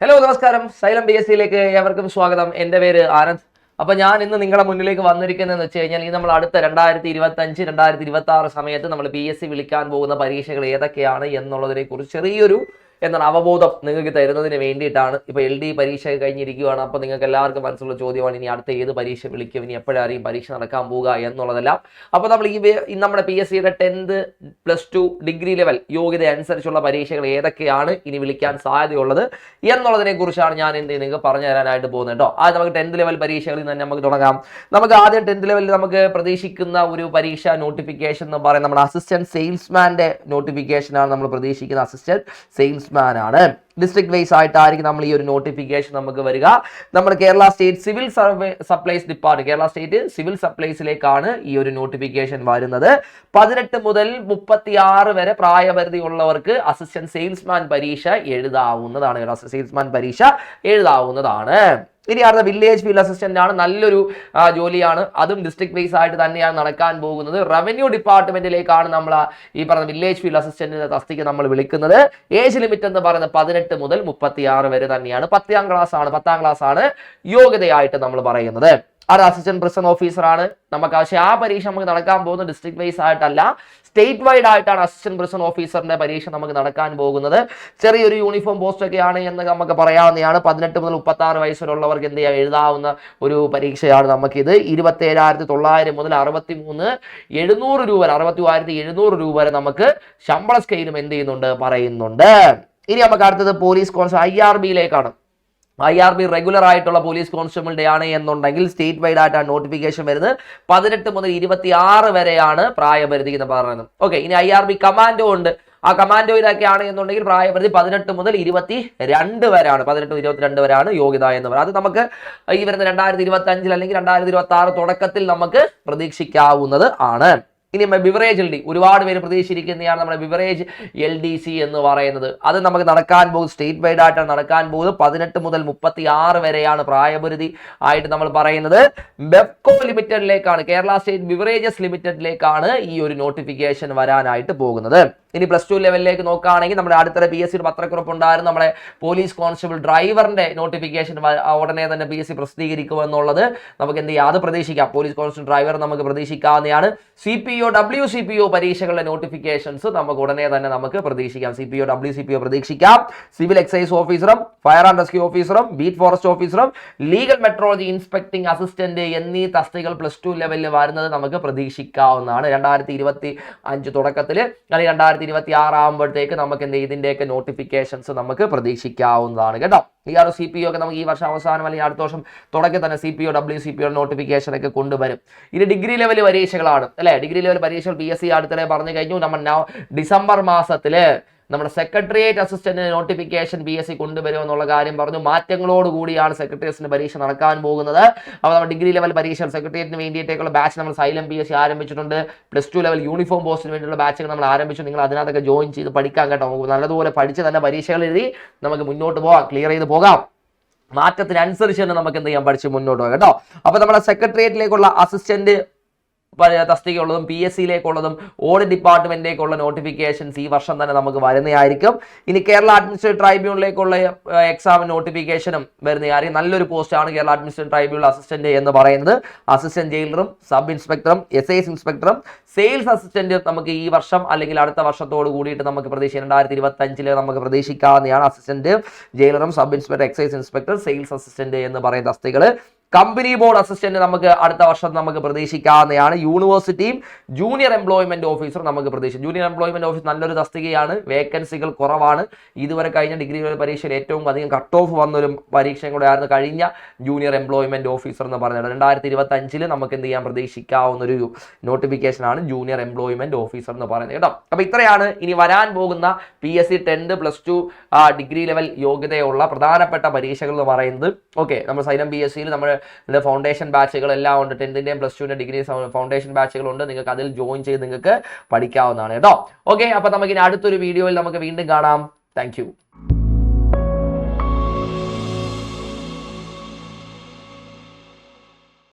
Hello നമസ്കാരം, xylem BSc-യിലേക്ക് ഏവർക്കും സ്വാഗതം. എൻ്റെ പേര് ആനന്ദ്. അപ്പോൾ ഞാൻ ഇന്ന് നിങ്ങളുടെ മുന്നിലേക്ക് വന്നിരിക്കുന്നതെന്ന് വെച്ച് കഴിഞ്ഞാൽ ഈ നമ്മൾ അടുത്ത 2025 2026 സമയത്ത് നമ്മൾ PSc വിളിക്കാൻ പോകുന്ന പരീക്ഷകൾ ഏതൊക്കെയാണ് എന്നുള്ളതിനെ കുറിച്ച് ചെറിയൊരു അവബോധം നിങ്ങൾക്ക് തരുന്നതിന് വേണ്ടിയിട്ടാണ്. ഇപ്പോൾ LD പരീക്ഷ കഴിഞ്ഞിരിക്കുകയാണ്. അപ്പോൾ നിങ്ങൾക്ക് എല്ലാവർക്കും മനസ്സിലുള്ള ചോദ്യമാണ്, ഇനി അടുത്ത ഏത് പരീക്ഷ വിളിക്കും, ഇനി എപ്പോഴായിരിക്കും പരീക്ഷ നടക്കാൻ പോവുക എന്നുള്ളതെല്ലാം. അപ്പോൾ നമ്മൾ നമ്മുടെ PSc-യുടെ 10th +2 ഡിഗ്രി ലെവൽ യോഗ്യത അനുസരിച്ചുള്ള പരീക്ഷകൾ ഏതൊക്കെയാണ് ഇനി വിളിക്കാൻ സാധ്യതയുള്ളത് എന്നുള്ളതിനെ കുറിച്ചാണ് ഞാൻ നിങ്ങൾക്ക് പറഞ്ഞു തരാനായിട്ട് പോകുന്നത് കേട്ടോ. അത് നമുക്ക് 10th ലെവൽ പരീക്ഷകളിൽ തന്നെ നമുക്ക് തുടങ്ങാം. നമുക്ക് ആദ്യം 10th ലെവലിൽ നമുക്ക് പ്രതീക്ഷിക്കുന്ന ഒരു പരീക്ഷ നോട്ടിഫിക്കേഷൻ എന്ന് പറയുന്നത് നമ്മുടെ അസിസ്റ്റന്റ് സെയിൽസ്മാന്റെ നോട്ടിഫിക്കേഷനാണ് നമ്മൾ പ്രതീക്ഷിക്കുന്ന. അസിസ്റ്റന്റ് സെയിൽസ്മാൻ ആണ്. ഡിസ്ട്രിക്ട് വൈസ് ആയിട്ടായിരിക്കും നമ്മൾ ഈ ഒരു നോട്ടിഫിക്കേഷൻ നമുക്ക് വരിക. നമ്മുടെ Kerala state civil supplies department, Kerala state civil സപ്ലൈസിലേക്കാണ് ഈ ഒരു നോട്ടിഫിക്കേഷൻ വരുന്നത്. 18 മുതൽ 36 വരെ പ്രായപരിധി ഉള്ളവർക്ക് അസിസ്റ്റന്റ് സെയിൽസ്മാൻ പരീക്ഷ എഴുതാവുന്നതാണ്. സെയിൽസ്മാൻ പരീക്ഷ എഴുതാവുന്നതാണ്. ഇനി അടുത്ത വില്ലേജ് ഫീൽഡ് അസിസ്റ്റന്റ് ആണ്. നല്ലൊരു ജോലിയാണ്. അതും ഡിസ്ട്രിക്ട് വൈസ് ആയിട്ട് തന്നെയാണ് നടക്കാൻ പോകുന്നത്. റവന്യൂ ഡിപ്പാർട്ട്മെന്റിലേക്കാണ് നമ്മൾ ഈ പറഞ്ഞ വില്ലേജ് ഫീൽഡ് അസിസ്റ്റന്റിന്റെ തസ്തിക നമ്മൾ വിളിക്കുന്നത്. ഏജ് ലിമിറ്റ് എന്ന് പറയുന്നത് 18 മുതൽ 36 വരെ തന്നെയാണ്. 10ാം ക്ലാസ് ആണ് യോഗ്യതയായിട്ട് നമ്മൾ പറയുന്നത്. അത് അസിസ്റ്റന്റ് പ്രിസൺ ഓഫീസർ ആണ് നമുക്ക്. പക്ഷേ ആ പരീക്ഷ നമുക്ക് നടക്കാൻ പോകുന്നത് ഡിസ്ട്രിക്ട് വൈസ് ആയിട്ടല്ല, സ്റ്റേറ്റ് വൈഡ് ആയിട്ടാണ് അസിസ്റ്റന്റ് പ്രിസൺ ഓഫീസറിന്റെ പരീക്ഷ നമുക്ക് നടക്കാൻ പോകുന്നത്. ചെറിയൊരു യൂണിഫോം പോസ്റ്റ് ഒക്കെയാണ് എന്ന് നമുക്ക് പറയാവുന്നതാണ്. 18 മുതൽ 36 വയസ്സുള്ളവർക്ക് എന്ത് ചെയ്യാം, എഴുതാവുന്ന ഒരു പരീക്ഷയാണ് നമുക്കിത്. 27,900 മുതൽ 63,700 രൂപ വരെ, 63,700 രൂപ വരെ നമുക്ക് ശമ്പള സ്കെയിലും എന്ത് ചെയ്യുന്നുണ്ട്, പറയുന്നുണ്ട്. ഇനി നമുക്ക് അടുത്തത് പോലീസ് കോൺസ്റ്റബിൾ IRB-യിലേക്കാണ്. IRB റെഗുലർ ആയിട്ടുള്ള പോലീസ് കോൺസ്റ്റബിളിന്റെ ആണ് എന്നുണ്ടെങ്കിൽ സ്റ്റേറ്റ് വൈഡ് ആയിട്ടാണ് നോട്ടിഫിക്കേഷൻ വരുന്നത്. 18 മുതൽ 26 വരെയാണ് പ്രായപരിധി എന്ന് പറയുന്നത്. ഓക്കെ, ഇനി IRB കമാൻഡോ ഉണ്ട്. ആ കമാൻഡോയിലൊക്കെ ആണ് എന്നുണ്ടെങ്കിൽ പ്രായപരിധി 18 മുതൽ 22 വരെയാണ്. 18 മുതൽ 22 വരെയാണ് യോഗ്യത എന്ന് പറയുന്നത്. അത് നമുക്ക് ഈ വരുന്ന 2025 അല്ലെങ്കിൽ 2026 തുടക്കത്തിൽ നമുക്ക് പ്രതീക്ഷിക്കാവുന്നത് ആണ്. ഇനി ബിവറേജ് LD ഒരുപാട് പേര് പ്രതീക്ഷിച്ചിരിക്കുന്നതാണ് നമ്മുടെ ബിവറേജ് LDC എന്ന് പറയുന്നത്. അത് നമുക്ക് നടക്കാൻ പോകും, സ്റ്റേറ്റ് വൈഡ് ആയിട്ടാണ് നടക്കാൻ പോകുന്നത്. 18 മുതൽ 36 വരെയാണ് പ്രായപരിധി ആയിട്ട് നമ്മൾ പറയുന്നത്. ബെഫ്കോ ലിമിറ്റഡിലേക്കാണ്, കേരള സ്റ്റേറ്റ് ബിവറേജസ് ലിമിറ്റഡിലേക്കാണ് ഈ ഒരു നോട്ടിഫിക്കേഷൻ വരാനായിട്ട് പോകുന്നത്. ഇനി +2 ലെവലിലേക്ക് നോക്കുകയാണെങ്കിൽ നമ്മുടെ അടുത്ത PSc പത്രക്കുറിപ്പ് ഉണ്ടായിരുന്നു. നമ്മുടെ പോലീസ് കോൺസ്റ്റബിൾ ഡ്രൈവറിന്റെ നോട്ടിഫിക്കേഷൻ ഉടനെ തന്നെ PSc പ്രസിദ്ധീകരിക്കുമെന്നുള്ളത് നമുക്ക് എന്ത് ചെയ്യാം, അത് പ്രതീക്ഷിക്കാം. പോലീസ് കോൺസ്റ്റബിൾ ഡ്രൈവർ നമുക്ക് പ്രതീക്ഷിക്കാവുന്നതാണ്. CPO WCPO പരീക്ഷകളുടെ നോട്ടിഫിക്കേഷൻസ് നമുക്ക് ഉടനെ തന്നെ നമുക്ക് പ്രതീക്ഷിക്കാം. CPO WCPO പ്രതീക്ഷിക്കാം. സിവിൽ എക്സൈസ് ഓഫീസറും ഫയർ ആൻഡ് റെസ്ക്യൂ ഓഫീസറും ബീറ്റ് ഫോറസ്റ്റ് ഓഫീസറും ലീഗൽ മെട്രോളജി ഇൻസ്പെക്ടിംഗ് അസിസ്റ്റന്റ് എന്നീ തസ്തികകൾ +2 ലെവലിൽ വരുന്നത് നമുക്ക് പ്രതീക്ഷിക്കാവുന്നതാണ്. 2025 തുടക്കത്തിൽ അല്ലെങ്കിൽ 2026 ആകുമ്പോഴത്തേക്ക് നമുക്ക് എന്ത് ഇതിന്റെയൊക്കെ നോട്ടിഫിക്കേഷൻസ് നമുക്ക് പ്രതീക്ഷിക്കാവുന്നതാണ് കേട്ടോ. ഈ ഒരു CPO ഒക്കെ നമുക്ക് ഈ വർഷം അവസാനം അല്ലെങ്കിൽ അടുത്ത വർഷം തുടക്കത്തിൽ തന്നെ CPO WCPO നോട്ടിഫിക്കേഷൻ ഒക്കെ കൊണ്ടുവരും. ഇത് ഡിഗ്രി ലെവൽ പരീക്ഷകളാണ് അല്ലെ. ഡിഗ്രി ലെവൽ പരീക്ഷകൾ PSc അടുത്തിടെ പറഞ്ഞു കഴിഞ്ഞു. നമ്മൾ ഡിസംബർ മാസത്തില് നമ്മുടെ സെക്രട്ടേറിയറ്റ് അസിസ്റ്റന്റ് നോട്ടിഫിക്കേഷൻ PSc കൊണ്ടുവരും എന്നുള്ള കാര്യം പറഞ്ഞു. മാറ്റങ്ങളോട് കൂടിയാണ് സെക്രട്ടേറിയറ്റിന്റെ പരീക്ഷ നടക്കാൻ പോകുന്നത്. അപ്പോൾ നമ്മൾ ഡിഗ്രി ലെവൽ പരീക്ഷ സെക്രട്ടേറിയറ്റിന് വേണ്ടിയിട്ടുള്ള ബാച്ച് നമ്മൾ സൈലം PSc ആരംഭിച്ചിട്ടുണ്ട്. +2 ലെവൽ യൂണിഫോം പോസ്റ്റിന് വേണ്ടിയുള്ള ബാച്ചുകൾ നമ്മൾ ആരംഭിച്ചു. നിങ്ങൾ അതിനകത്തൊക്കെ ജോയിൻ ചെയ്ത് പഠിക്കാൻ കേട്ടോ. നല്ലതുപോലെ പഠിച്ച് തന്നെ പരീക്ഷകൾ എഴുതി നമുക്ക് മുന്നോട്ട് പോകാം, ക്ലിയർ ചെയ്ത് പോകാം. മാറ്റത്തിനനുസരിച്ച് തന്നെ നമുക്ക് എന്ത് ചെയ്യാം, പഠിച്ച് മുന്നോട്ട് പോകാം കേട്ടോ. അപ്പോൾ നമ്മുടെ സെക്രട്ടേറിയറ്റിലേക്കുള്ള അസിസ്റ്റന്റ് തസ്തികയുള്ളതും PSc-യിലേക്കുള്ളതും ഓഡിറ്റ് ഡിപ്പാർട്ട്മെന്റിലേക്കുള്ള നോട്ടിഫിക്കേഷൻസ് ഈ വർഷം തന്നെ നമുക്ക് വരുന്നതായിരിക്കും. ഇനി കേരള അഡ്മിനിസ്ട്രേറ്റീവ് ട്രൈബ്യൂണലിലേക്കുള്ള എക്സാം നോട്ടിഫിക്കേഷനും വരുന്നതായിരിക്കും. നല്ലൊരു പോസ്റ്റാണ് കേരള അഡ്മിനിസ്ട്രേറ്റീവ് ട്രൈബ്യൂണൽ അസിസ്റ്റന്റ് എന്ന് പറയുന്നത്. അസിസ്റ്റന്റ് ജയിലറും സബ് ഇൻസ്പെക്ടറും SIS ഇൻസ്പെക്ടറും സെയിൽസ് അസിസ്റ്റന്റ് നമുക്ക് ഈ വർഷം അല്ലെങ്കിൽ അടുത്ത വർഷത്തോട് കൂടിയിട്ട് നമുക്ക് 2025 നമുക്ക് പ്രതീക്ഷിക്കാവുന്നതാണ്. അസിസ്റ്റന്റ് ജയിലറും sub inspector, excise inspector, sales assistant എന്ന് പറയുന്ന തസ്തികകൾ. കമ്പനി ബോർഡ് അസിസ്റ്റന്റ് നമുക്ക് അടുത്ത വർഷം നമുക്ക് പ്രതീക്ഷിക്കാവുന്നതാണ്. യൂണിവേഴ്സിറ്റിയും ജൂനിയർ എംപ്ലോയ്മെന്റ് ഓഫീസർ നമുക്ക് പ്രതീക്ഷിക്കും. ജൂനിയർ എംപ്ലോയ്മെന്റ് ഓഫീസർ നല്ലൊരു തസ്തികയാണ്. വേക്കൻസികൾ കുറവാണ്. ഇതുവരെ കഴിഞ്ഞ ഡിഗ്രി പരീക്ഷയിൽ ഏറ്റവും അധികം കട്ട് ഓഫ് വന്നൊരു പരീക്ഷയും കൂടെ ആയിരുന്നു കഴിഞ്ഞ ജൂനിയർ എംപ്ലോയ്മെന്റ് ഓഫീസർ എന്ന് പറയുന്നത്. 2025 നമുക്ക് എന്ത് ചെയ്യാൻ പ്രതീക്ഷിക്കാവുന്ന ഒരു നോട്ടിഫിക്കേഷനാണ് ജൂനിയർ എംപ്ലോയ്മെന്റ് ഓഫീസർ എന്ന് പറയുന്നത് കേട്ടോ. അപ്പോൾ ഇത്രയാണ് ഇനി വരാൻ പോകുന്ന PSc 10th +2 ഡിഗ്രി ലെവൽ യോഗ്യതയുള്ള പ്രധാനപ്പെട്ട പരീക്ഷകൾ എന്ന് പറയുന്നത്. ഓക്കെ, നമ്മൾ സൈലം PSc-യിൽ നമ്മൾ ഫൗണ്ടേഷൻ ബാച്ചുകൾ എല്ലാം ഉണ്ട്. 10ന്റെയും +2ന്റെ ഡിഗ്രി ഫൗണ്ടേഷൻ ബാച്ചുകളുണ്ട്. നിങ്ങൾക്ക് അതിൽ ജോയിൻ ചെയ്ത് നിങ്ങൾക്ക് പഠിക്കാവുന്നതാണ് കേട്ടോ. ഓക്കെ, അപ്പൊ നമുക്ക് ഇനി അടുത്തൊരു വീഡിയോയിൽ നമുക്ക് വീണ്ടും കാണാം. താങ്ക്